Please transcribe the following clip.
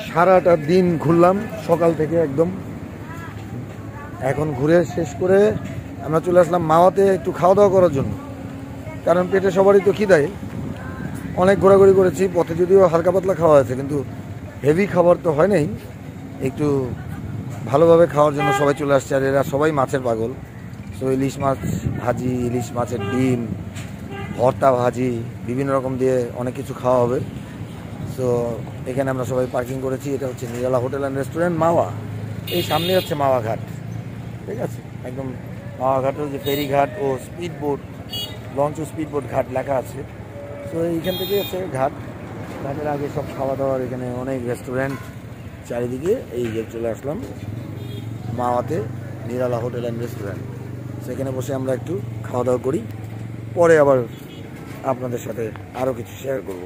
সারাটা দিন ঘুরলাম সকাল থেকে একদম। এখন ঘুরে শেষ করে আমরা চলে আসলাম মাওয়াতে একটু খাওয়া দাওয়া করার জন্য, কারণ পেটে সবারই তো খিদায়। অনেক ঘোরাঘুরি করেছি, পথে যদিও হালকা পাতলা খাওয়া হয়েছে, কিন্তু হেভি খাবার তো হয় নাই। একটু ভালোভাবে খাওয়ার জন্য সবাই চলে আসছে, আর এরা সবাই মাছের পাগল। তো ইলিশ মাছ ভাজি, ইলিশ মাছের ডিম ভর্তা, ভাজি, বিভিন্ন রকম দিয়ে অনেক কিছু খাওয়া হবে। তো এখানে আমরা সবাই পার্কিং করেছি। এটা হচ্ছে নিরালা হোটেল অ্যান্ড রেস্টুরেন্ট মাওয়া। এই সামনে হচ্ছে মাওয়া ঘাট, ঠিক আছে? একদম মাওয়া ঘাটের যে ফেরিঘাট ও স্পিড বোট, লঞ্চ ও স্পিড বোট ঘাট লেখা আছে। তো এইখান থেকে হচ্ছে ঘাট, ঘাটের আগে সব খাওয়া দাওয়ার এখানে অনেক রেস্টুরেন্ট চারিদিকে। এই যে চলে আসলাম মাওয়াতে নিরালা হোটেল অ্যান্ড রেস্টুরেন্ট। সেখানে বসে আমরা একটু খাওয়া দাওয়া করি, পরে আবার আপনাদের সাথে আরও কিছু শেয়ার করব।